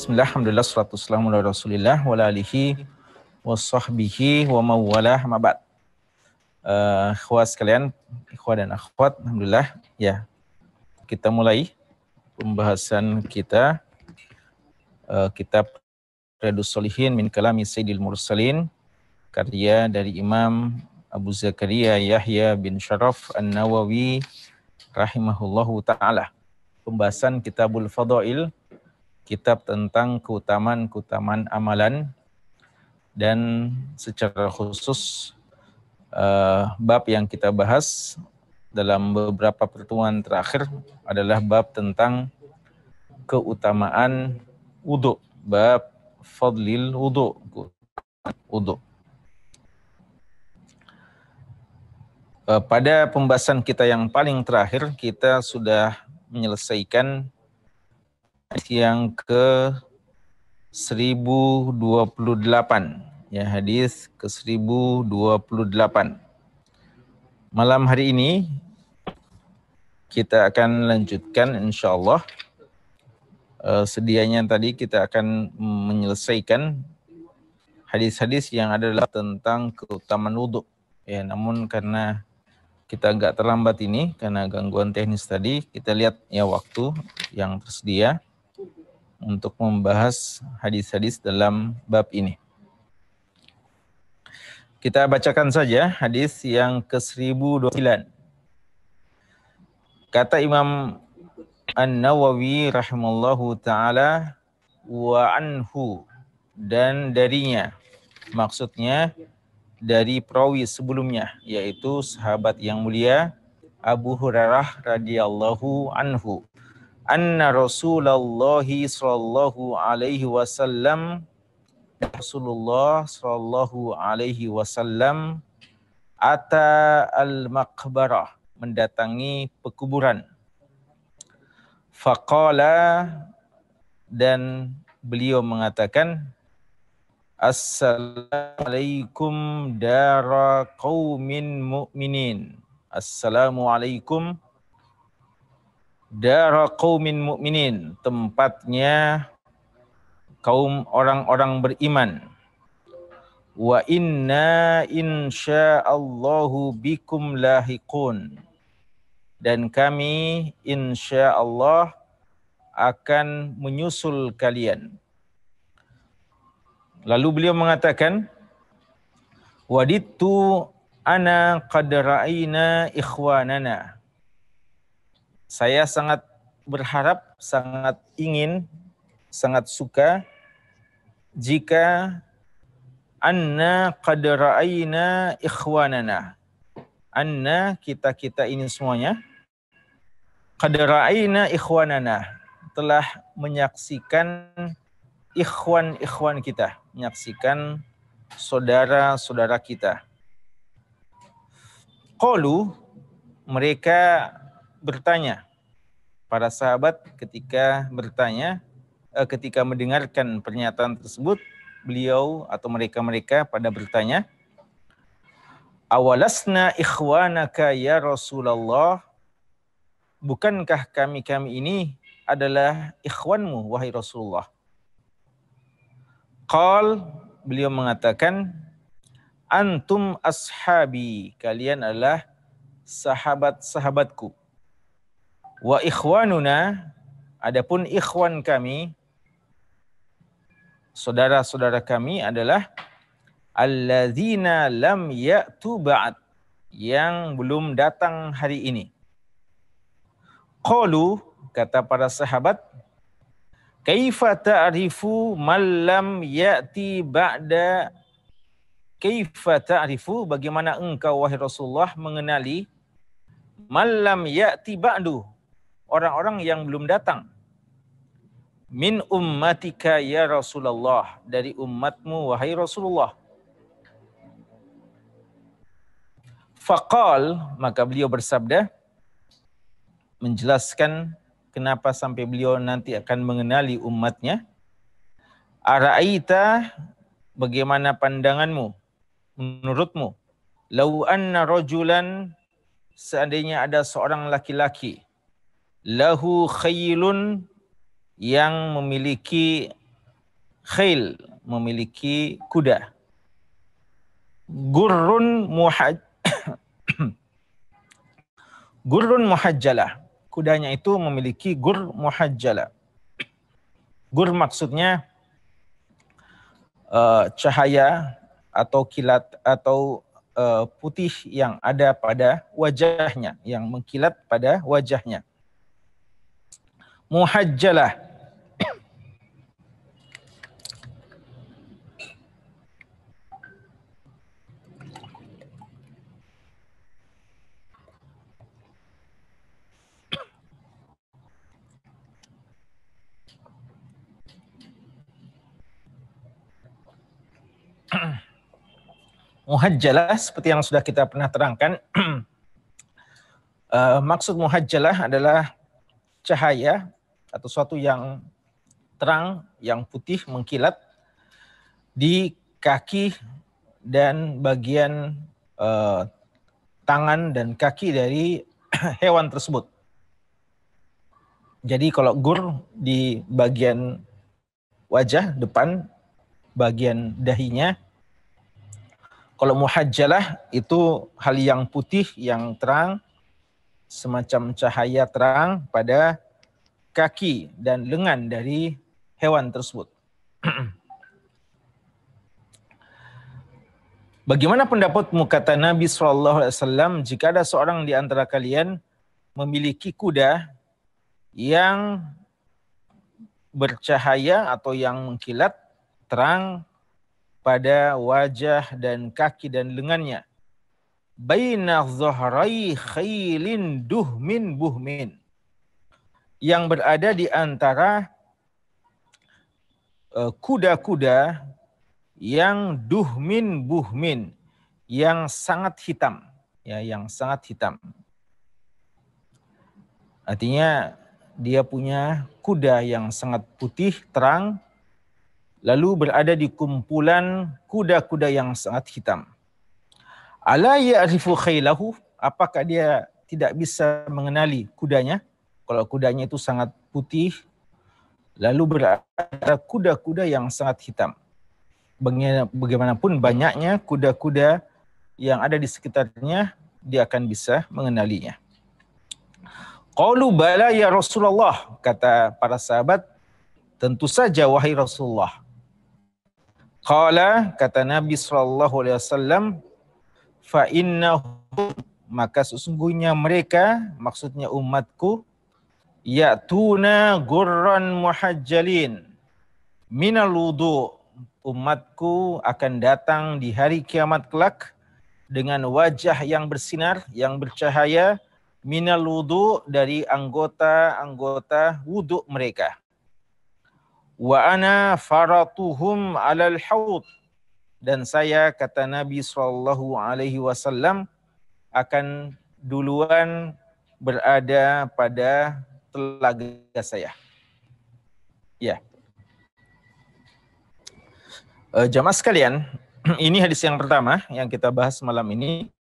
Bismillah, alhamdulillah, salatu wassalamu ala rasulillah wa ala alihi wa sahbihi wa mawalah ma'bad. Ikhwah sekalian, ikhwah dan akhwat, alhamdulillah, ya, kita mulai pembahasan kita kitab Riyadhus Shalihin min kalami Sayyidil Mursalin, karya dari Imam Abu Zakaria Yahya bin Syaraf An-Nawawi rahimahullahu ta'ala. Pembahasan Kitabul Fadail, kitab tentang keutamaan-keutamaan amalan, dan secara khusus bab yang kita bahas dalam beberapa pertemuan terakhir adalah bab tentang keutamaan wudu, bab fadlil wudu, wudu. Pada pembahasan kita yang paling terakhir, kita sudah menyelesaikan yang ke 1028, ya, hadis ke 1028. Malam hari ini kita akan lanjutkan insyaallah. Sedianya tadi kita akan menyelesaikan hadis-hadis yang adalah tentang keutamaan wudu, ya, namun karena kita agak terlambat ini karena gangguan teknis tadi, kita lihat ya waktu yang tersedia untuk membahas hadis-hadis dalam bab ini. Kita bacakan saja hadis yang ke-1029. Kata Imam An-Nawawi rahimallahu ta'ala, wa anhu, dan darinya, maksudnya dari perawi sebelumnya, yaitu sahabat yang mulia Abu Hurairah radhiyallahu anhu, anna Rasulullah sallallahu alaihi wasallam, Rasulullah sallallahu alaihi wasallam ata al-maqbarah, mendatangi pekuburan. Faqala, dan beliau mengatakan, Assalamualaikum dara qaumin mu'minin. Assalamualaikum dara qaumin mu'minin, tempatnya kaum orang-orang beriman. Wa inna insyaallahu bikum lahiqun, dan kami insyaallah akan menyusul kalian. Lalu beliau mengatakan, wadittu ana qad ra'ayna ikhwanana. Saya sangat berharap, sangat ingin, sangat suka jika anna qad ra'ayna ikhwanana. Anna, kita ini semuanya, qad ra'ayna ikhwanana, telah menyaksikan ikhwan kita, menyaksikan saudara-saudara kita. Qalu, mereka bertanya, para sahabat ketika bertanya, ketika mendengarkan pernyataan tersebut, beliau atau mereka pada bertanya, awalasna ikhwanaka ya Rasulullah, bukankah kami ini adalah ikhwanmu wahai Rasulullah? Qal, beliau mengatakan, antum ashabi, kalian adalah sahabat-sahabatku. Wa ikhwanuna, adapun ikhwan kami, saudara-saudara kami adalah alladzina lam ya'tu ba'd, yang belum datang hari ini. Qalu, kata para sahabat, kaifa ta'rifu man lam ya'ti ba'da, kaifa ta'rifu, bagaimana engkau wahai Rasulullah mengenali man lam ya'ti ba'du, orang-orang yang belum datang, min ummatika ya Rasulullah, dari umatmu wahai Rasulullah. Faqal, maka beliau bersabda, menjelaskan kenapa sampai beliau nanti akan mengenali umatnya. Ara'aita, bagaimana pandanganmu, menurutmu, lau anna rajulan, seandainya ada seorang laki-laki, lahu khaylun, yang memiliki Khail, memiliki kuda. Gurrun muhajjalah. Kudanya itu memiliki gur muhajjalah. Gur maksudnya cahaya atau kilat atau putih yang ada pada wajahnya, yang mengkilat pada wajahnya. Muhajjalah. Muhajjalah seperti yang sudah kita pernah terangkan, maksud muhajjalah adalah cahaya atau suatu yang terang, yang putih, mengkilat di kaki dan bagian tangan dan kaki dari hewan tersebut. Jadi kalau gur di bagian wajah depan, bagian dahinya. Kalau muhajjalah itu hal yang putih, yang terang, semacam cahaya terang pada kaki dan lengan dari hewan tersebut. Bagaimana pendapatmu, kata Nabi SAW, jika ada seorang di antara kalian memiliki kuda yang bercahaya atau yang mengkilat terang pada wajah dan kaki dan lengannya, baina dhahrai khailin duhmin buhmin, yang berada di antara kuda-kuda yang duhmin buhmin, yang sangat hitam, ya, yang sangat hitam. Artinya dia punya kuda yang sangat putih terang, lalu berada di kumpulan kuda-kuda yang sangat hitam. Ala ya'rifu khailahu, apakah dia tidak bisa mengenali kudanya? Kalau kudanya itu sangat putih, lalu berada kuda-kuda yang sangat hitam. Bagaimanapun banyaknya kuda-kuda yang ada di sekitarnya, dia akan bisa mengenalinya. Qalu bala ya Rasulullah, kata para sahabat, tentu saja wahai Rasulullah. Qala, kata Nabi SAW, fa innahu, maka sesungguhnya mereka, maksudnya umatku, ya'tuna gurran muhajjalin minal wudu', umatku akan datang di hari kiamat kelak dengan wajah yang bersinar, yang bercahaya, minal wudu', dari anggota-anggota wudu' mereka. Wa ana faratuhum alal haud, dan saya, kata Nabi SAW, akan duluan berada pada telaga saya. Ya. Jamaah sekalian, ini hadis yang pertama yang kita bahas malam ini.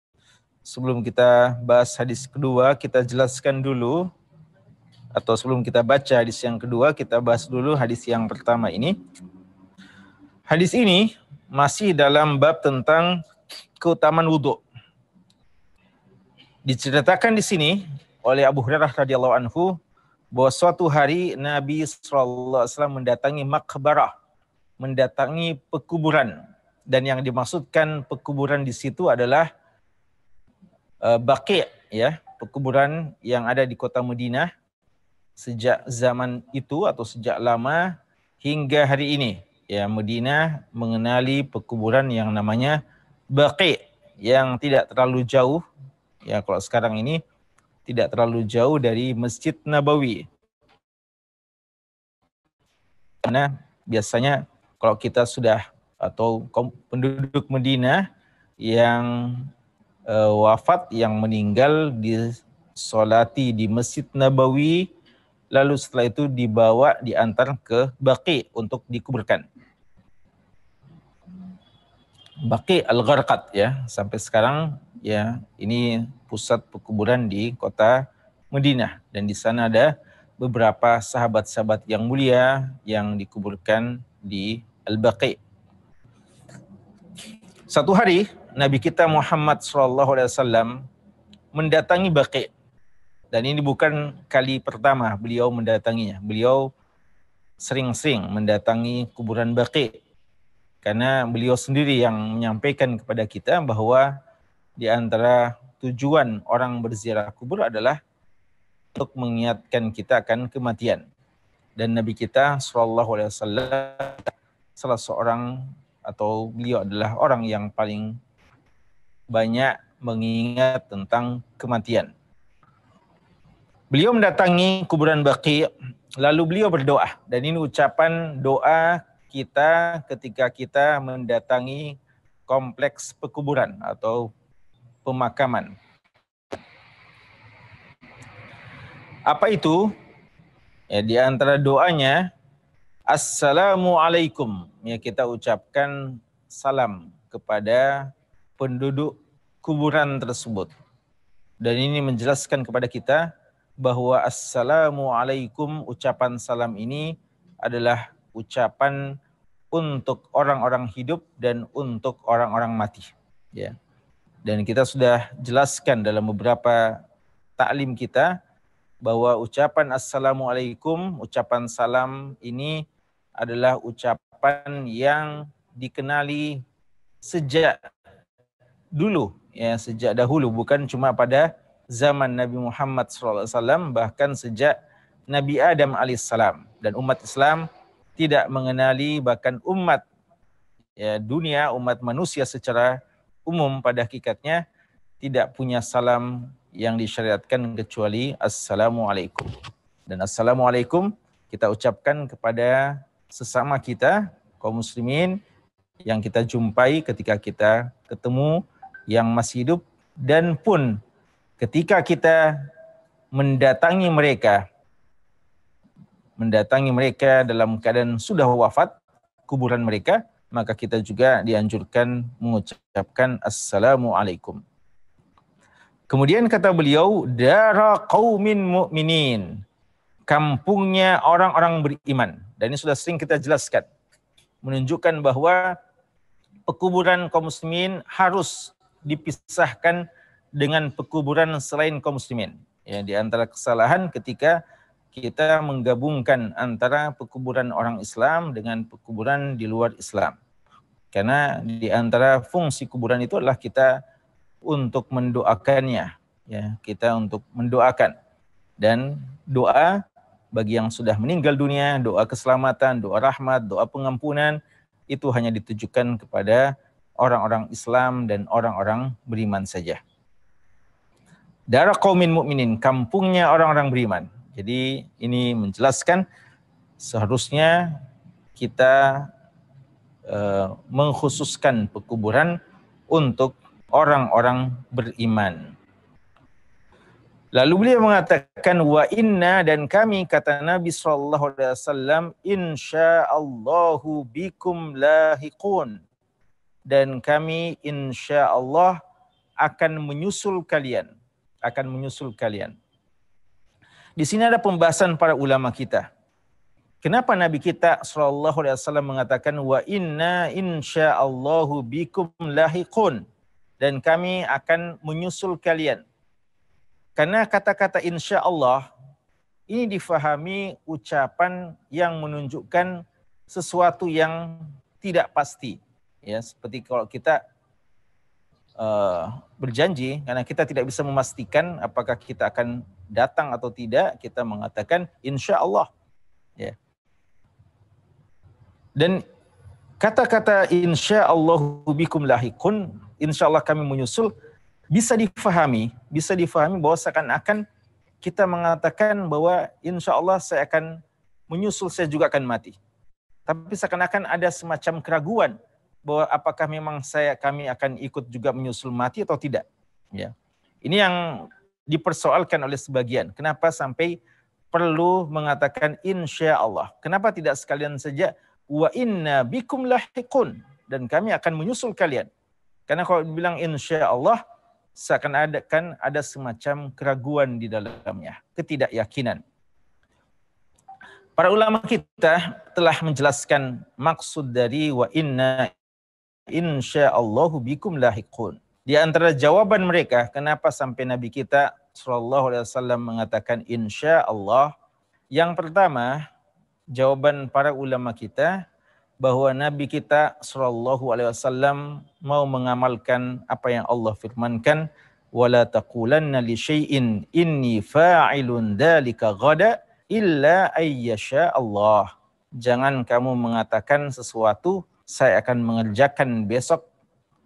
Sebelum kita bahas hadis kedua, kita jelaskan dulu, atau sebelum kita baca hadis yang kedua, kita bahas dulu hadis yang pertama ini. Hadis ini masih dalam bab tentang keutamaan wudhu. Diceritakan di sini oleh Abu Hurairah radhiyallahu anhu bahwa suatu hari Nabi SAW mendatangi makbarah, mendatangi pekuburan, dan yang dimaksudkan pekuburan di situ adalah Baqi', ya, pekuburan yang ada di kota Madinah sejak zaman itu atau sejak lama hingga hari ini. Ya, Madinah mengenali pekuburan yang namanya Baqi', yang tidak terlalu jauh, ya, kalau sekarang ini tidak terlalu jauh dari Masjid Nabawi. Karena biasanya kalau kita sudah, atau penduduk Madinah yang wafat, yang meninggal, disolati di Masjid Nabawi, lalu setelah itu dibawa, diantar ke Baqi' untuk dikuburkan. Baqi' Al-Gharqad, ya, sampai sekarang, ya, ini pusat pekuburan di kota Madinah, dan di sana ada beberapa sahabat-sahabat yang mulia yang dikuburkan di Al-Baqi. Satu hari Nabi kita Muhammad SAW mendatangi Baqi. Dan ini bukan kali pertama beliau mendatanginya. Beliau sering-sering mendatangi kuburan Baqi. Karena beliau sendiri yang menyampaikan kepada kita bahwa di antara tujuan orang berziarah kubur adalah untuk mengingatkan kita akan kematian. Dan Nabi kita SAW salah seorang atau beliau adalah orang yang paling banyak mengingat tentang kematian. Beliau mendatangi kuburan Baqi, lalu beliau berdoa. Dan ini ucapan doa kita ketika kita mendatangi kompleks pekuburan atau pemakaman. Apa itu? Ya, di antara doanya, Assalamualaikum. Ya, kita ucapkan salam kepada penduduk kuburan tersebut. Dan ini menjelaskan kepada kita bahwa Assalamualaikum, ucapan salam ini adalah ucapan untuk orang-orang hidup dan untuk orang-orang mati. Ya. Dan kita sudah jelaskan dalam beberapa taklim kita bahwa ucapan Assalamualaikum, ucapan salam ini adalah ucapan yang dikenali sejak dulu, ya, sejak dahulu, bukan cuma pada zaman Nabi Muhammad SAW, bahkan sejak Nabi Adam alaihissalam. Dan umat Islam tidak mengenali, bahkan umat dunia, umat manusia secara umum pada hakikatnya tidak punya salam yang disyariatkan kecuali Assalamualaikum. Dan Assalamualaikum kita ucapkan kepada sesama kita, kaum muslimin, yang kita jumpai ketika kita ketemu yang masih hidup, dan pun ketika kita mendatangi mereka dalam keadaan sudah wafat, kuburan mereka, maka kita juga dianjurkan mengucapkan Assalamualaikum. Kemudian kata beliau, dara qaumin mu'minin, kampungnya orang-orang beriman. Dan ini sudah sering kita jelaskan, menunjukkan bahwa pekuburan kaum muslimin harus dipisahkan dengan pekuburan selain kaum muslimin. Ya, di antara kesalahan ketika kita menggabungkan antara pekuburan orang Islam dengan pekuburan di luar Islam. Karena di antara fungsi kuburan itu adalah kita untuk mendoakannya, ya, kita untuk mendoakan. Dan doa bagi yang sudah meninggal dunia, doa keselamatan, doa rahmat, doa pengampunan, itu hanya ditujukan kepada orang-orang Islam dan orang-orang beriman saja. Dara qaumin mu'minin, kampungnya orang-orang beriman. Jadi ini menjelaskan seharusnya kita mengkhususkan pekuburan untuk orang-orang beriman. Lalu beliau mengatakan, wa inna, dan kami, kata Nabi SAW, insyaallahu bikum lahiqun, dan kami insyaallah akan menyusul kalian. Di sini ada pembahasan para ulama kita. Kenapa Nabi kita SAW mengatakan, wa inna insyaallahu bikum lahiqun, dan kami akan menyusul kalian? Karena kata-kata insya Allah ini difahami ucapan yang menunjukkan sesuatu yang tidak pasti. Ya, seperti kalau kita berjanji, karena kita tidak bisa memastikan apakah kita akan datang atau tidak, kita mengatakan insya Allah. Ya. Dan kata-kata insya Allahu bikum lahiqun, insya Allah kami menyusul, bisa difahami bahwa seakan-akan kita mengatakan bahwa insya Allah saya akan menyusul, saya juga akan mati. Tapi seakan-akan ada semacam keraguan bahwa apakah memang kami akan ikut juga menyusul mati atau tidak. Ya. Ini yang dipersoalkan oleh sebagian. Kenapa sampai perlu mengatakan insya Allah? Kenapa tidak sekalian saja wa inna bikum lahiqun, dan kami akan menyusul kalian? Karena kalau dibilang insya Allah, seakan-akan ada semacam keraguan di dalamnya, ketidakyakinan. Para ulama kita telah menjelaskan maksud dari wa inna insyaallahu bikum lahiqun. Di antara jawaban mereka kenapa sampai Nabi kita sallallahu alaihi wasallam mengatakan insyaallah, yang pertama jawaban para ulama kita bahwa Nabi kita sallallahu alaihi wasallam mau mengamalkan apa yang Allah firmankan, wala taqulanna li syai'in inni fa'ilun dzalika ghada illa ayyasha Allah. Jangan kamu mengatakan sesuatu saya akan mengerjakan besok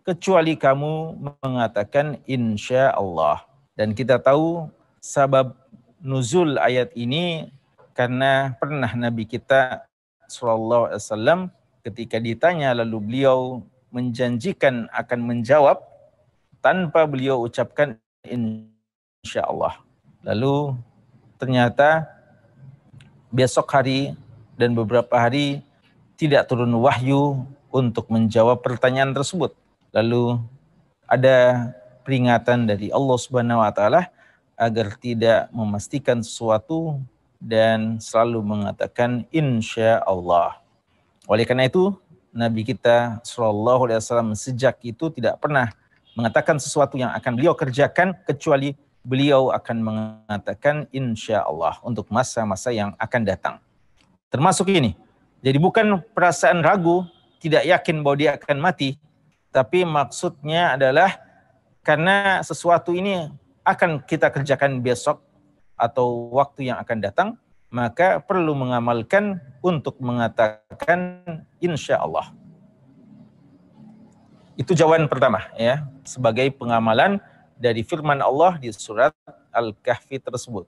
kecuali kamu mengatakan insya Allah. Dan kita tahu sabab nuzul ayat ini karena pernah Nabi kita sallallahu alaihi wasallam ketika ditanya lalu beliau menjanjikan akan menjawab tanpa beliau ucapkan insya Allah. Lalu ternyata besok hari dan beberapa hari tidak turun wahyu untuk menjawab pertanyaan tersebut. Lalu ada peringatan dari Allah Subhanahu wa taala agar tidak memastikan sesuatu dan selalu mengatakan insya Allah. Oleh karena itu, Nabi kita sallallahu alaihi wasallam sejak itu tidak pernah mengatakan sesuatu yang akan beliau kerjakan kecuali beliau akan mengatakan insya Allah untuk masa-masa yang akan datang. Termasuk ini. Jadi bukan perasaan ragu, tidak yakin bahwa dia akan mati, tapi maksudnya adalah karena sesuatu ini akan kita kerjakan besok atau waktu yang akan datang, maka perlu mengamalkan untuk mengatakan insya Allah. Itu jawaban pertama ya, sebagai pengamalan dari firman Allah di surat Al-Kahfi tersebut.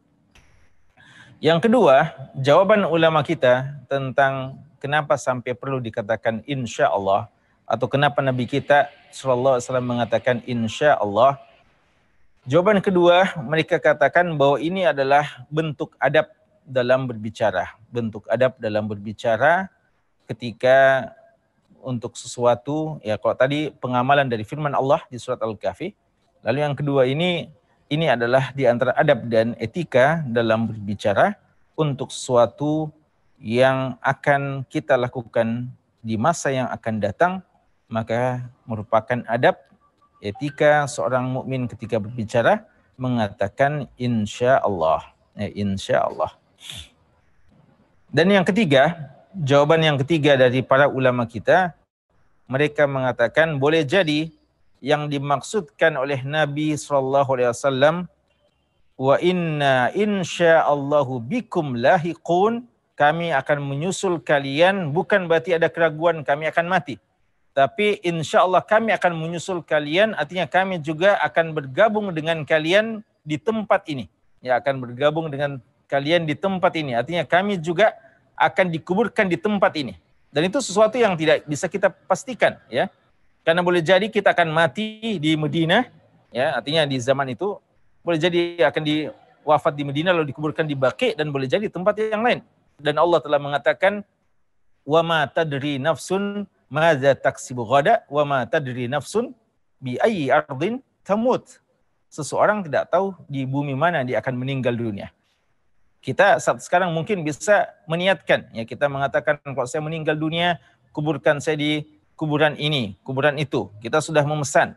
Yang kedua, jawaban ulama kita tentang kenapa sampai perlu dikatakan insya Allah atau kenapa Nabi kita sallallahu alaihi wasallam mengatakan insya Allah. Jawaban kedua, mereka katakan bahwa ini adalah bentuk adab dalam berbicara. Bentuk adab dalam berbicara ketika untuk sesuatu, ya kalau tadi pengamalan dari firman Allah di surat Al-Kahfi. Lalu yang kedua ini adalah di antara adab dan etika dalam berbicara untuk sesuatu yang akan kita lakukan di masa yang akan datang, maka merupakan adab etika seorang mukmin ketika berbicara mengatakan insya Allah. Insya Allah. Dan yang ketiga, jawaban yang ketiga dari para ulama kita, mereka mengatakan boleh jadi yang dimaksudkan oleh Nabi SAW, wa inna insyaallahu bikum lahiqun, kami akan menyusul kalian, bukan berarti ada keraguan kami akan mati. Tapi insyaallah kami akan menyusul kalian, artinya kami juga akan bergabung dengan kalian di tempat ini. Ya, akan bergabung dengan kalian di tempat ini. Artinya kami juga akan dikuburkan di tempat ini. Dan itu sesuatu yang tidak bisa kita pastikan, ya. Karena boleh jadi kita akan mati di Madinah, ya, artinya di zaman itu boleh jadi akan wafat di Madinah lalu dikuburkan di Baqi, dan boleh jadi tempat yang lain. Dan Allah telah mengatakan, wa ma tadri nafsun madza taksibu ghada wa ma tadri nafsun bi ayyi ardin tamut. Seseorang tidak tahu di bumi mana dia akan meninggal dunia. Kita saat sekarang mungkin bisa meniatkan, ya, kita mengatakan kalau saya meninggal dunia, kuburkan saya di kuburan ini, kuburan itu. Kita sudah memesan.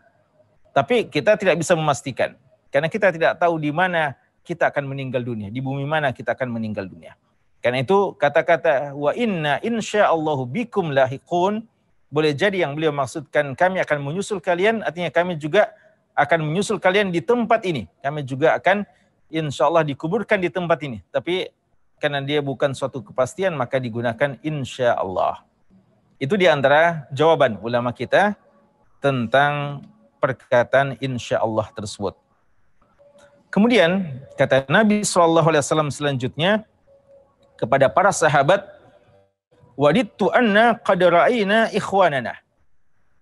Tapi kita tidak bisa memastikan. Karena kita tidak tahu di mana kita akan meninggal dunia, di bumi mana kita akan meninggal dunia. Karena itu kata-kata wa inna insyaallahu bikum lahiqun, boleh jadi yang beliau maksudkan kami akan menyusul kalian, artinya kami juga akan menyusul kalian di tempat ini. Kami juga akan insyaallah dikuburkan di tempat ini. Tapi karena dia bukan suatu kepastian, maka digunakan insyaallah. Itu di antara jawaban ulama kita tentang perkataan insyaallah tersebut. Kemudian kata Nabi SAW selanjutnya kepada para sahabat, wadittu anna qad ra'ayna ikhwanana.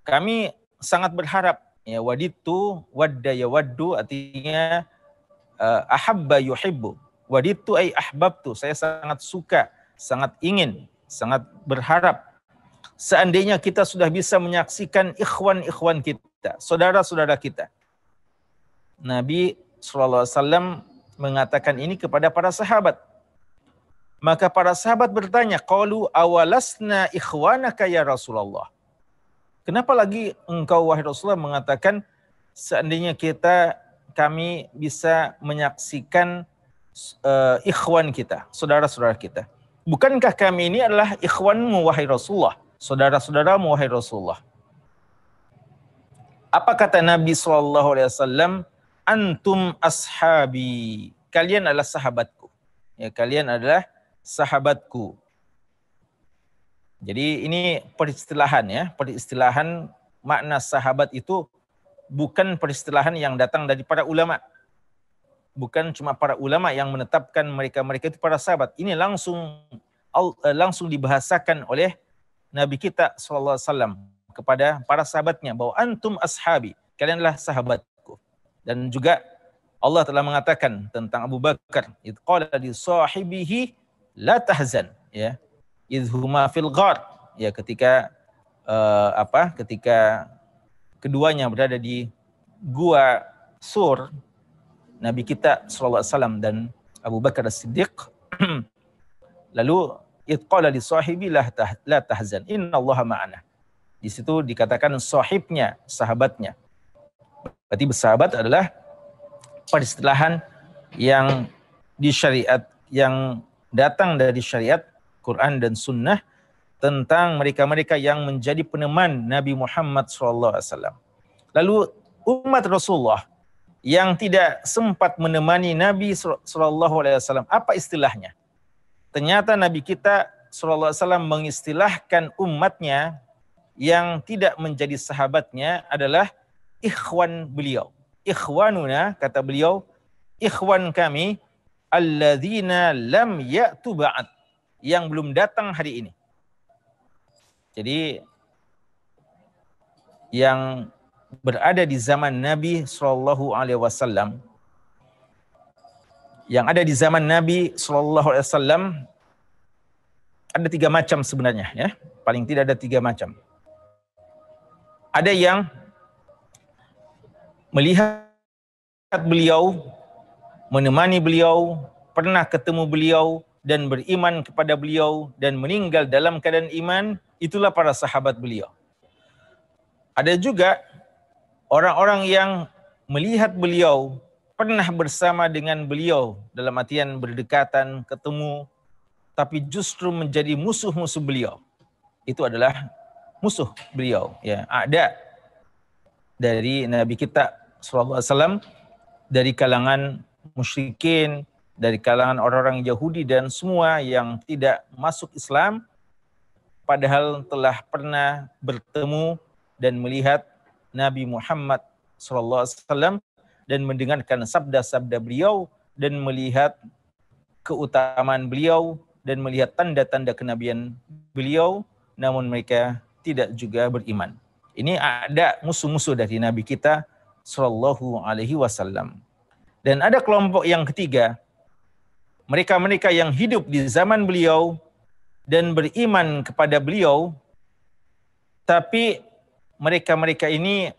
Kami sangat berharap, ya, wadittu wadda yawaddu artinya ahabba yuhibbu. Wadittu ay ahbabtu, saya sangat suka, sangat ingin, sangat berharap seandainya kita sudah bisa menyaksikan ikhwan-ikhwan kita, saudara-saudara kita. Nabi SAW mengatakan ini kepada para sahabat. Maka para sahabat bertanya, qalu awalasna ikhwanaka ya Rasulullah. Kenapa lagi engkau wahai Rasulullah mengatakan seandainya kami bisa menyaksikan ikhwan kita, saudara-saudara kita. Bukankah kami ini adalah ikhwanmu wahai Rasulullah, saudara-saudaramu wahai Rasulullah. Apa kata Nabi SAW? Antum ashabi. Kalian adalah sahabatku. Ya, kalian adalah sahabatku. Jadi ini peristilahan ya, peristilahan makna sahabat itu bukan peristilahan yang datang dari para ulama. Bukan cuma para ulama yang menetapkan mereka-mereka itu para sahabat. Ini langsung dibahasakan oleh Nabi kita SAW kepada para sahabatnya bahwa antum ashabi, kalianlah sahabatku. Dan juga Allah telah mengatakan tentang Abu Bakar, idh qala li sahibihi la tahzan, ya. Idhuma fil ghar, ya, ketika ketika keduanya berada di gua Sur, Nabi kita SAW dan Abu Bakar As-Siddiq, lalu idh qala li sahibi la tahzan innallaha ma'ana. Di situ dikatakan sahibnya, sahabatnya. Berarti bersahabat adalah peristilahan yang yang datang dari syariat Quran dan Sunnah tentang mereka-mereka yang menjadi peneman Nabi Muhammad SAW. Lalu umat Rasulullah yang tidak sempat menemani Nabi SAW, apa istilahnya? Ternyata Nabi kita SAW mengistilahkan umatnya yang tidak menjadi sahabatnya adalah ikhwan beliau. Ikhwanuna, kata beliau, ikhwan kami alladzina lam ya'tu ba'd, yang belum datang hari ini. Jadi yang berada di zaman Nabi SAW, yang ada di zaman Nabi SAW ada 3 macam sebenarnya, ya. Paling tidak ada 3 macam. Ada yang melihat beliau, menemani beliau, pernah ketemu beliau dan beriman kepada beliau dan meninggal dalam keadaan iman, itulah para sahabat beliau. Ada juga orang-orang yang melihat beliau, pernah bersama dengan beliau dalam artian berdekatan, ketemu, tapi justru menjadi musuh-musuh beliau. Itu adalah musuh beliau, ya, ada dari Nabi kita SAW, dari kalangan musyrikin, dari kalangan orang-orang Yahudi dan semua yang tidak masuk Islam, padahal telah pernah bertemu dan melihat Nabi Muhammad SAW dan mendengarkan sabda-sabda beliau dan melihat keutamaan beliau dan melihat tanda-tanda kenabian beliau, namun mereka tidak juga beriman. Ini ada musuh-musuh dari Nabi kita SAW. Dan ada kelompok yang ketiga, mereka-mereka yang hidup di zaman beliau dan beriman kepada beliau, tapi mereka-mereka ini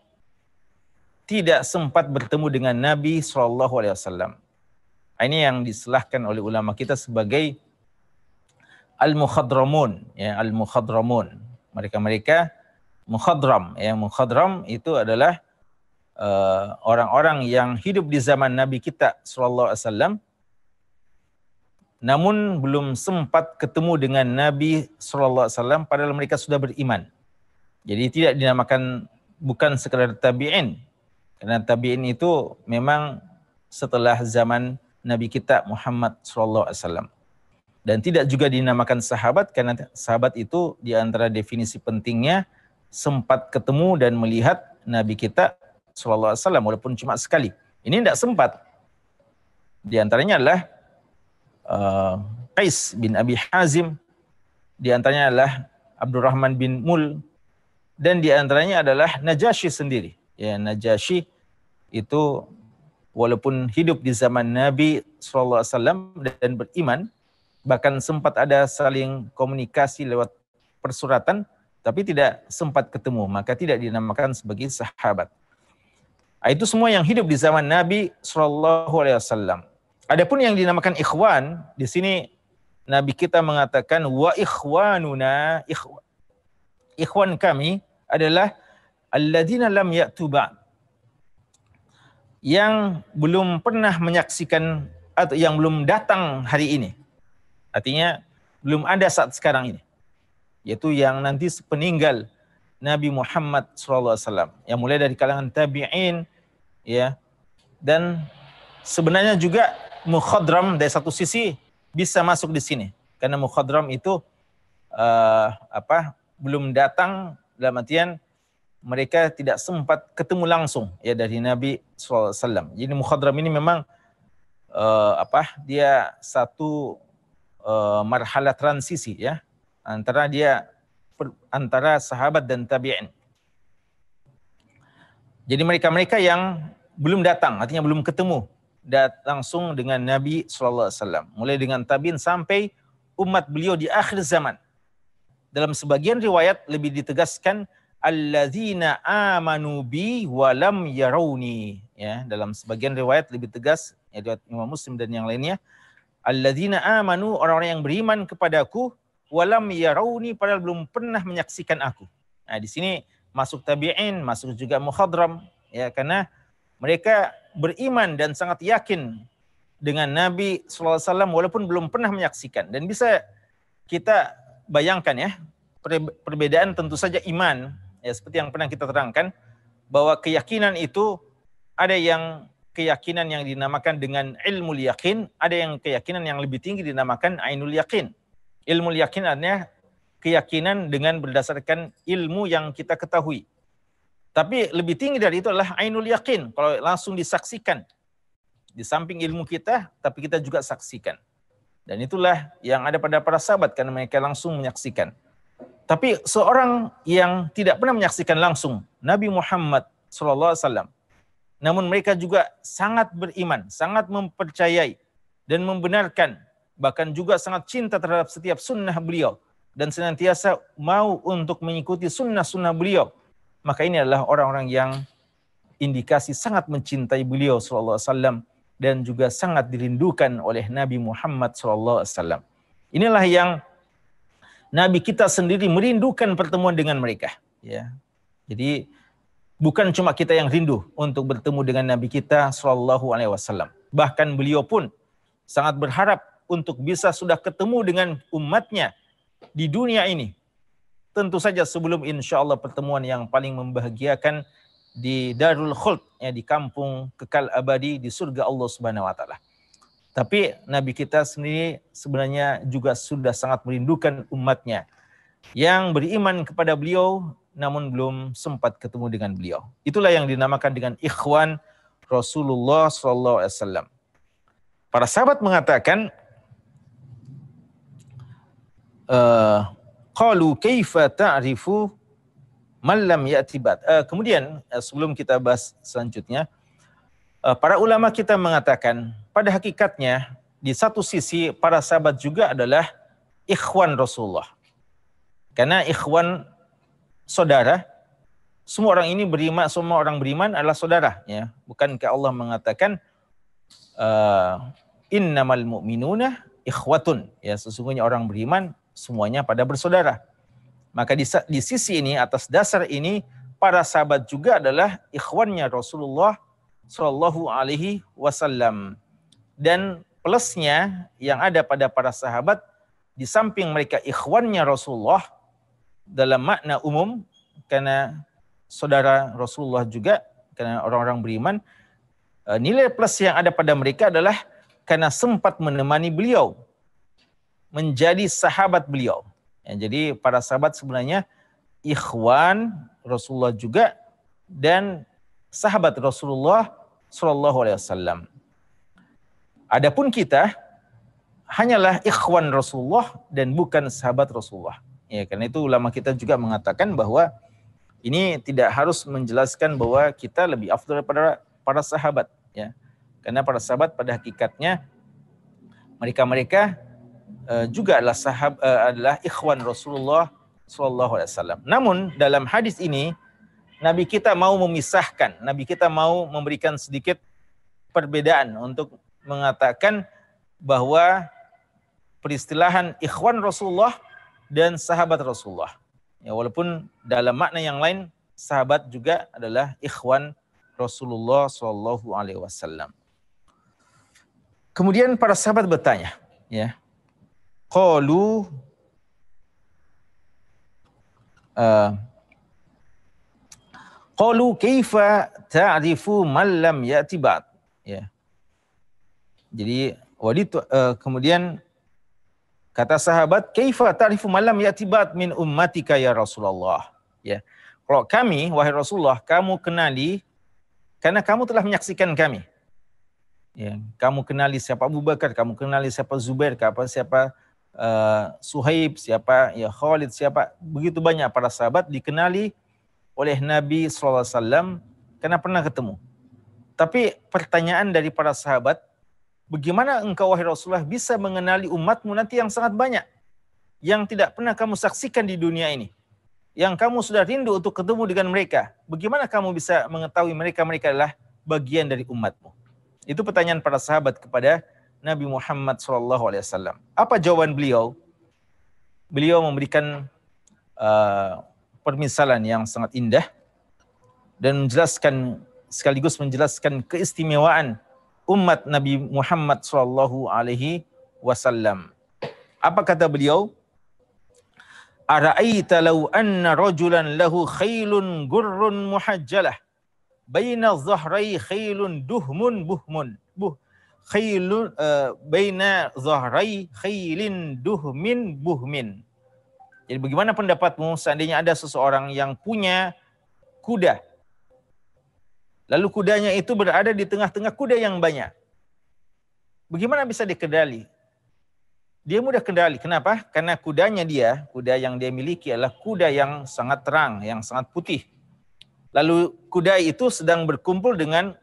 tidak sempat bertemu dengan Nabi SAW. Ini yang diselahkan oleh ulama kita sebagai al-mukhadramun, ya, al-mukhadramun. Mereka-mereka mukhadram, ya, mukhadram itu adalah orang-orang yang hidup di zaman Nabi kita SAW, namun belum sempat ketemu dengan Nabi SAW padahal mereka sudah beriman. Jadi tidak dinamakan, bukan sekadar tabi'in, karena tabi'in itu memang setelah zaman Nabi kita Muhammad SAW. Dan tidak juga dinamakan sahabat, karena sahabat itu di antara definisi pentingnya sempat ketemu dan melihat Nabi kita SAW walaupun cuma sekali. Ini tidak sempat. Di antaranya adalah Qais bin Abi Hazim, di antaranya adalah Abdurrahman bin Mul, dan di antaranya adalah Najasyi sendiri. Ya, Najasyi itu walaupun hidup di zaman Nabi SAW dan beriman, bahkan sempat ada saling komunikasi lewat persuratan, tapi tidak sempat ketemu, maka tidak dinamakan sebagai sahabat. Itu semua yang hidup di zaman Nabi SAW. Adapun yang dinamakan ikhwan, di sini Nabi kita mengatakan wa ikhwanuna, ikhwan kami adalah alladzina lam ya'tu ba'd, yang belum pernah menyaksikan atau yang belum datang hari ini. Artinya belum ada saat sekarang ini. Yaitu yang nanti peninggal Nabi Muhammad SAW, yang mulai dari kalangan tabi'in, ya. Dan sebenarnya juga mukhadram dari satu sisi bisa masuk di sini, karena mukhadram itu belum datang, dalam artian mereka tidak sempat ketemu langsung ya dari Nabi SAW. Jadi mukhadram ini memang dia satu marhalah transisi ya antara sahabat dan tabi'in. Jadi mereka-mereka yang belum datang, artinya belum ketemu langsung dengan Nabi SAW. Mulai dengan tabi'in sampai umat beliau di akhir zaman. Dalam sebagian riwayat lebih ditegaskan alladzina amanu bi wa lam yarawni, ya. Dalam sebagian riwayat lebih tegas, ya, riwayat Imam Muslim dan yang lainnya, alladzina amanu, orang-orang yang beriman kepadaku, wa lam yarawni, padahal belum pernah menyaksikan aku. Nah, di sini masuk tabi'in, masuk juga mukhadram, ya, karena mereka beriman dan sangat yakin dengan Nabi SAW walaupun belum pernah menyaksikan. Dan bisa kita bayangkan ya, perbedaan tentu saja iman, ya, seperti yang pernah kita terangkan, bahwa keyakinan itu ada yang keyakinan yang dinamakan dengan ilmu yakin, ada yang keyakinan yang lebih tinggi dinamakan ainul yakin. Ilmu yakin artinya keyakinan dengan berdasarkan ilmu yang kita ketahui. Tapi lebih tinggi dari itu adalah ainul yakin, kalau langsung disaksikan. Di samping ilmu kita, tapi kita juga saksikan. Dan itulah yang ada pada para sahabat, karena mereka langsung menyaksikan. Tapi seorang yang tidak pernah menyaksikan langsung Nabi Muhammad SAW, namun mereka juga sangat beriman, sangat mempercayai dan membenarkan, bahkan juga sangat cinta terhadap setiap sunnah beliau, dan senantiasa mau untuk mengikuti sunnah-sunnah beliau. Maka ini adalah orang-orang yang indikasi sangat mencintai beliau SAW dan juga sangat dirindukan oleh Nabi Muhammad SAW. Inilah yang Nabi kita sendiri merindukan pertemuan dengan mereka. Ya. Jadi bukan cuma kita yang rindu untuk bertemu dengan Nabi kita SAW. Bahkan beliau pun sangat berharap untuk bisa sudah ketemu dengan umatnya di dunia ini. Tentu saja sebelum insya Allah pertemuan yang paling membahagiakan di Darul Khuld, ya, di kampung kekal abadi di surga Allah Subhanahu wa taala. Tapi Nabi kita sendiri sebenarnya juga sudah sangat merindukan umatnya yang beriman kepada beliau namun belum sempat ketemu dengan beliau. Itulah yang dinamakan dengan ikhwan Rasulullah SAW. Para sahabat mengatakan, qalu kaifa ta'rifu man lam ya'ti ba'd. Kemudian sebelum kita bahas selanjutnya, para ulama kita mengatakan pada hakikatnya di satu sisi para sahabat juga adalah ikhwan Rasulullah. Karena ikhwan saudara, semua orang ini beriman, semua orang beriman adalah saudara, ya. Bukankah Allah mengatakan innamal mu'minuna ikhwatun, ya, sesungguhnya orang beriman semuanya pada bersaudara. Maka di sisi ini, atas dasar ini, para sahabat juga adalah ikhwannya Rasulullah Shallallahu Alaihi Wasallam. Dan plusnya yang ada pada para sahabat, di samping mereka ikhwannya Rasulullah dalam makna umum, karena saudara Rasulullah juga, karena orang-orang beriman, nilai plus yang ada pada mereka adalah karena sempat menemani beliau, menjadi sahabat beliau. Ya, jadi para sahabat sebenarnya ikhwan Rasulullah juga dan sahabat Rasulullah Sallallahu Alaihi Wasallam. Adapun kita hanyalah ikhwan Rasulullah dan bukan sahabat Rasulullah. Ya, karena itu ulama kita juga mengatakan bahwa ini tidak harus menjelaskan bahwa kita lebih afdal daripada para sahabat, ya. Karena para sahabat pada hakikatnya mereka juga adalah ikhwan Rasulullah Sallallahu Alaihi Wasallam. Namun dalam hadis ini Nabi kita mau memisahkan, Nabi kita mau memberikan sedikit perbedaan untuk mengatakan bahwa peristilahan ikhwan Rasulullah dan sahabat Rasulullah. Ya, walaupun dalam makna yang lain sahabat juga adalah ikhwan Rasulullah Shallallahu Alaihi Wasallam. Kemudian para sahabat bertanya, ya, qalu kaifa ta'rifu man lam ya'ti ba'd, ya. Jadi kemudian kata sahabat, kaifa ta'rifu man lam ya'ti ba'd min ummatika ya Rasulullah, ya. Kalau kami, wahai Rasulullah, kamu kenali karena kamu telah menyaksikan kami. Ya, kamu kenali siapa Abu Bakar, kamu kenali siapa Zubair, siapa Suhaib, siapa ya Khalid, siapa, begitu banyak para sahabat dikenali oleh Nabi SAW karena pernah ketemu. Tapi pertanyaan dari para sahabat, bagaimana engkau wahai Rasulullah bisa mengenali umatmu nanti yang sangat banyak, yang tidak pernah kamu saksikan di dunia ini, yang kamu sudah rindu untuk ketemu dengan mereka, bagaimana kamu bisa mengetahui mereka adalah bagian dari umatmu? Itu pertanyaan para sahabat kepada Nabi Muhammad SAW. Apa jawaban beliau? Beliau memberikan permisalan yang sangat indah dan sekaligus menjelaskan keistimewaan umat Nabi Muhammad SAW. Apa kata beliau? Ara'aita law anna rajulan lahu khailun gurrun muhajjalah baina dhahrai khailun duhmun buhmun khailun baina dhahrai khailin duhmin buhmin. Jadi bagaimana pendapatmu seandainya ada seseorang yang punya kuda, lalu kudanya itu berada di tengah-tengah kuda yang banyak, bagaimana bisa dikenali? Dia mudah kendali. Kenapa? Karena kuda yang dia miliki adalah kuda yang sangat terang, yang sangat putih. Lalu kuda itu sedang berkumpul dengan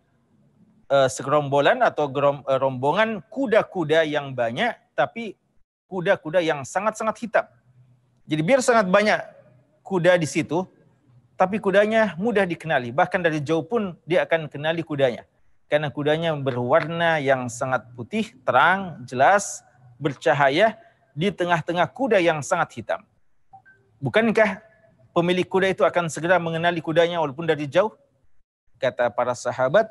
segerombolan atau rombongan kuda-kuda yang banyak, tapi kuda-kuda yang sangat-sangat hitam. Jadi biar sangat banyak kuda di situ, tapi kudanya mudah dikenali. Bahkan dari jauh pun dia akan kenali kudanya. Karena kudanya berwarna yang sangat putih, terang, jelas, bercahaya di tengah-tengah kuda yang sangat hitam. Bukankah pemilik kuda itu akan segera mengenali kudanya walaupun dari jauh? Kata para sahabat,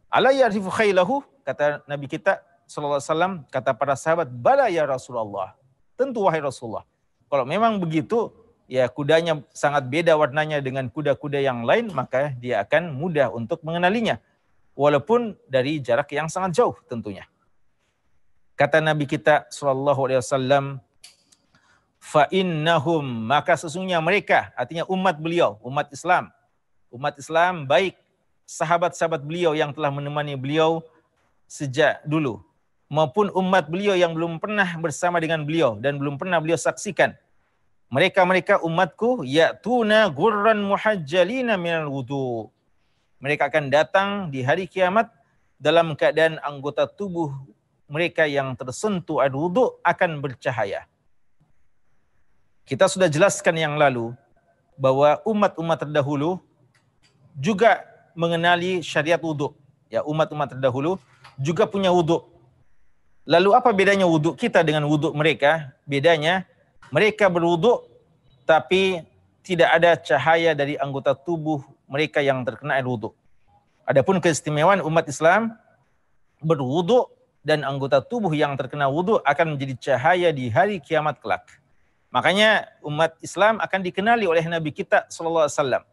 ala ya'rifu khailahu, kata Nabi kita sallallahu alaihi wasallam, kata para sahabat, bala ya Rasulullah. Tentu wahai Rasulullah. Kalau memang begitu, ya kudanya sangat beda warnanya dengan kuda-kuda yang lain, maka dia akan mudah untuk mengenalinya walaupun dari jarak yang sangat jauh tentunya. Kata Nabi kita sallallahu alaihi wasallam, fa innahum, maka sesungguhnya mereka, artinya umat beliau, umat Islam baik sahabat-sahabat beliau yang telah menemani beliau sejak dulu maupun umat beliau yang belum pernah bersama dengan beliau dan belum pernah beliau saksikan. Mereka umatku ya'tuna gurran muhajjalina minal wudu. Mereka akan datang di hari kiamat dalam keadaan anggota tubuh mereka yang tersentuh air wudu akan bercahaya. Kita sudah jelaskan yang lalu bahwa umat-umat terdahulu juga mengenali syariat wudu. Ya, umat-umat terdahulu juga punya wudu. Lalu apa bedanya wudu kita dengan wudu mereka? Bedanya mereka berwudu tapi tidak ada cahaya dari anggota tubuh mereka yang terkena air wudu. Adapun keistimewaan umat Islam berwudu dan anggota tubuh yang terkena wudu akan menjadi cahaya di hari kiamat kelak. Makanya umat Islam akan dikenali oleh Nabi kita sallallahu alaihi wasallam.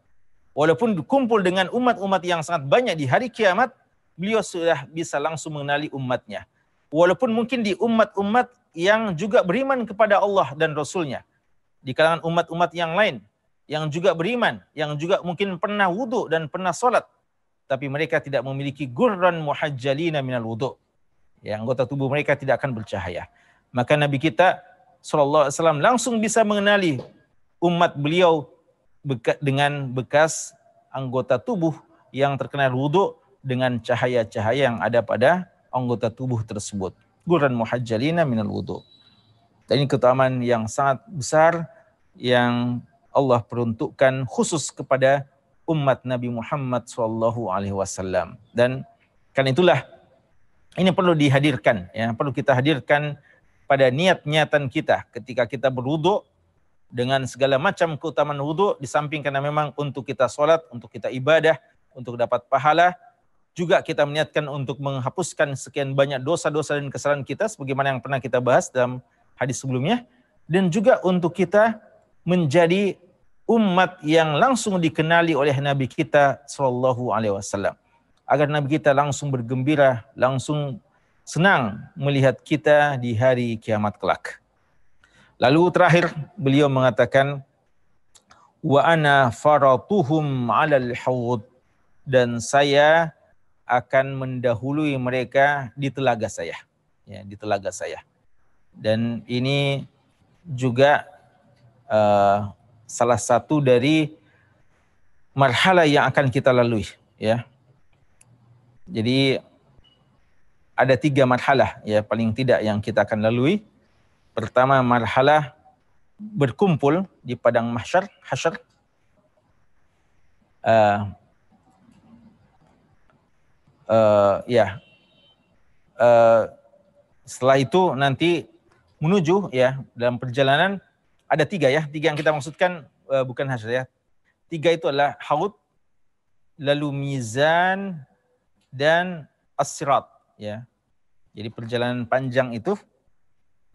Walaupun kumpul dengan umat-umat yang sangat banyak di hari kiamat, beliau sudah bisa langsung mengenali umatnya. Walaupun mungkin di umat-umat yang juga beriman kepada Allah dan Rasulnya, di kalangan umat-umat yang lain yang juga beriman, yang juga mungkin pernah wudu dan pernah sholat, tapi mereka tidak memiliki gurran muhajjalina minal wudu. Ya, anggota tubuh mereka tidak akan bercahaya. Maka Nabi kita sallallahu alaihi wasallam langsung bisa mengenali umat beliau dengan bekas anggota tubuh yang terkena wudu dengan cahaya-cahaya yang ada pada anggota tubuh tersebut. Gurran muhajjalina minal wudu. Dan ini keutamaan yang sangat besar yang Allah peruntukkan khusus kepada umat Nabi Muhammad SAW. Dan kan itulah ini perlu dihadirkan, ya, perlu kita hadirkan pada niat-niatan kita ketika kita berwudu dengan segala macam keutamaan wudu, di samping karena memang untuk kita sholat, untuk kita ibadah, untuk dapat pahala, juga kita meniatkan untuk menghapuskan sekian banyak dosa-dosa dan kesalahan kita sebagaimana yang pernah kita bahas dalam hadis sebelumnya, dan juga untuk kita menjadi umat yang langsung dikenali oleh Nabi kita sallallahu alaihi wasallam, agar Nabi kita langsung bergembira, langsung senang melihat kita di hari kiamat kelak. Lalu terakhir beliau mengatakan, wa ana faratuhum 'alal haud, dan saya akan mendahului mereka di telaga saya. Ya, di telaga saya. Dan ini juga salah satu dari marhalah yang akan kita lalui, ya. Jadi ada 3 marhalah ya paling tidak yang kita akan lalui. Pertama, marhalah berkumpul di padang mahsyar, hasyar. Setelah itu nanti menuju ya dalam perjalanan ada 3 ya, 3 yang kita maksudkan bukan hasyar ya. 3 itu adalah haud, lalu mizan, dan as-sirat ya. Jadi perjalanan panjang itu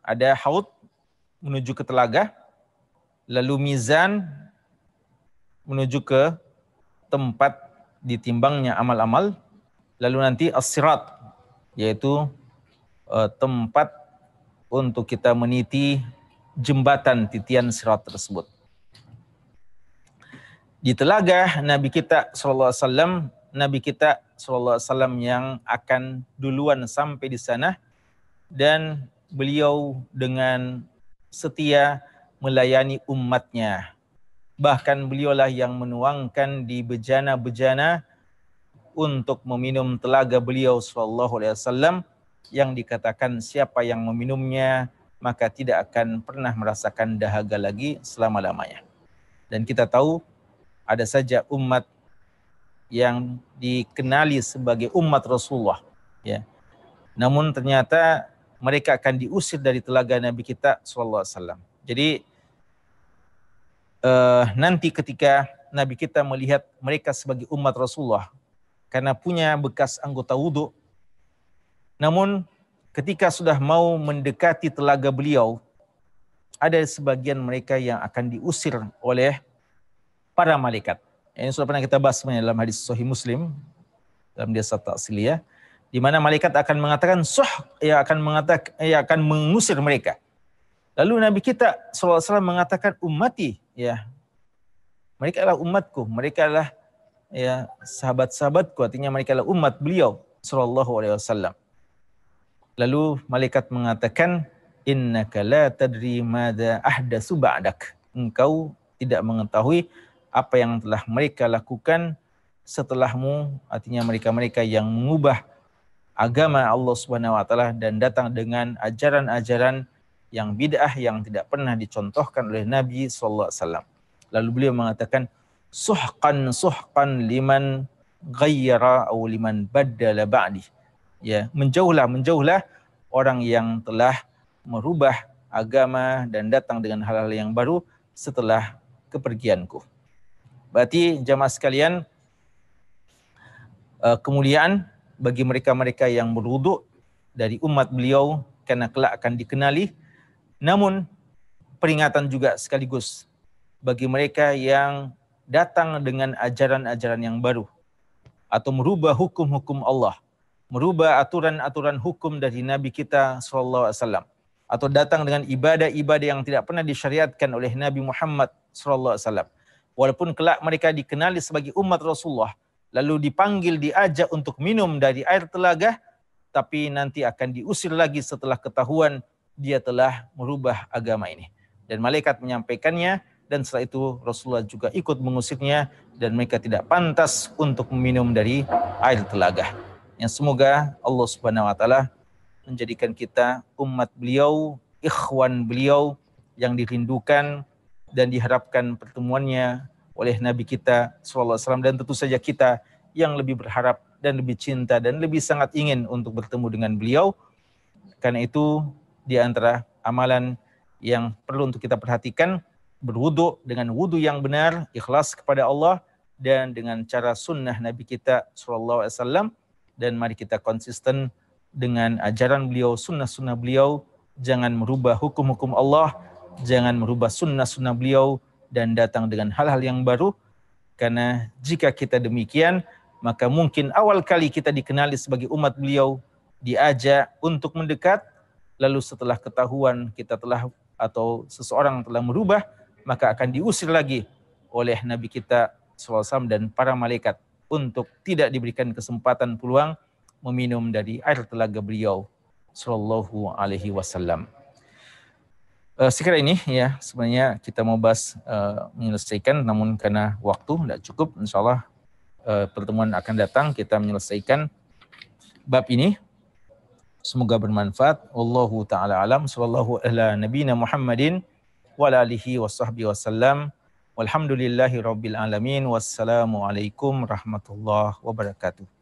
ada haud menuju ke telaga, lalu mizan menuju ke tempat ditimbangnya amal-amal, lalu nanti as-sirat yaitu tempat untuk kita meniti jembatan titian sirat tersebut. Di telaga Nabi kita sallallahu alaihi wasallam, Nabi kita sallallahu alaihi wasallam yang akan duluan sampai di sana, dan beliau dengan setia melayani umatnya. Bahkan beliaulah yang menuangkan di bejana-bejana untuk meminum telaga beliau sallallahu alaihi wasallam, yang dikatakan siapa yang meminumnya maka tidak akan pernah merasakan dahaga lagi selama-lamanya. Dan kita tahu ada saja umat yang dikenali sebagai umat Rasulullah ya. Namun ternyata mereka akan diusir dari telaga Nabi kita sallallahu alaihi wasallam. Jadi nanti ketika Nabi kita melihat mereka sebagai umat Rasulullah karena punya bekas anggota wudu, namun ketika sudah mau mendekati telaga beliau, ada sebagian mereka yang akan diusir oleh para malaikat. Ini sudah pernah kita bahas dalam hadis Sahih Muslim dalam Diasat Ta'siliyah, di mana malaikat akan mengatakan akan mengusir mereka. Lalu Nabi kita SAW mengatakan ummati, ya, mereka adalah umatku, mereka adalah ya sahabat-sahabatku, artinya mereka adalah umat beliau sallallahu alaihi wasallam. Lalu malaikat mengatakan, innaka la tadri madza ahdatsu ba'dak. Engkau tidak mengetahui apa yang telah mereka lakukan setelahmu, artinya mereka-mereka yang mengubah agama Allah Subhanahu wa taala dan datang dengan ajaran-ajaran yang bid'ah yang tidak pernah dicontohkan oleh Nabi sallallahu alaihi wasallam. Lalu beliau mengatakan, suhqan liman ghayyara atau liman baddala ba'di. Ya, menjauhlah orang yang telah merubah agama dan datang dengan hal-hal yang baru setelah kepergianku. Berarti jamaah sekalian, kemuliaan bagi mereka-mereka yang berwudu dari umat beliau karena kelak akan dikenali. Namun peringatan juga sekaligus bagi mereka yang datang dengan ajaran-ajaran yang baru atau merubah hukum-hukum Allah, merubah aturan-aturan hukum dari Nabi kita sallallahu alaihi wasallam, atau datang dengan ibadah-ibadah yang tidak pernah disyariatkan oleh Nabi Muhammad sallallahu alaihi wasallam. Walaupun kelak mereka dikenali sebagai umat Rasulullah, lalu dipanggil, diajak untuk minum dari air telaga, tapi nanti akan diusir lagi setelah ketahuan dia telah merubah agama ini. Dan malaikat menyampaikannya, dan setelah itu Rasulullah juga ikut mengusirnya, dan mereka tidak pantas untuk meminum dari air telaga. Yang semoga Allah Subhanahu wa taala menjadikan kita umat beliau, ikhwan beliau yang dirindukan dan diharapkan pertemuannya oleh Nabi kita sallallahu alaihi wasallam, dan tentu saja kita yang lebih berharap dan lebih cinta dan lebih sangat ingin untuk bertemu dengan beliau. Karena itu di antara amalan yang perlu untuk kita perhatikan, berwudu dengan wudu yang benar, ikhlas kepada Allah, dan dengan cara sunnah Nabi kita SAW. Dan mari kita konsisten dengan ajaran beliau, sunnah-sunnah beliau, jangan merubah hukum-hukum Allah, jangan merubah sunnah-sunnah beliau, dan datang dengan hal-hal yang baru. Karena jika kita demikian, maka mungkin awal kali kita dikenali sebagai umat beliau, diajak untuk mendekat, lalu setelah ketahuan kita telah atau seseorang telah merubah, maka akan diusir lagi oleh Nabi kita SAW dan para malaikat untuk tidak diberikan kesempatan peluang meminum dari air telaga beliau sallallahu alaihi wasallam. Sekira ini ya sebenarnya kita mau bahas menyelesaikan, namun karena waktu tidak cukup, insyaallah pertemuan akan datang kita menyelesaikan bab ini. Semoga bermanfaat. Wallahu taala alam. Sallallahu ala nabiyina Muhammadin wa ala alihi washabbihi wasallam. Walhamdulillahi rabbil alamin. Wassalamu alaikum warahmatullahi wabarakatuh.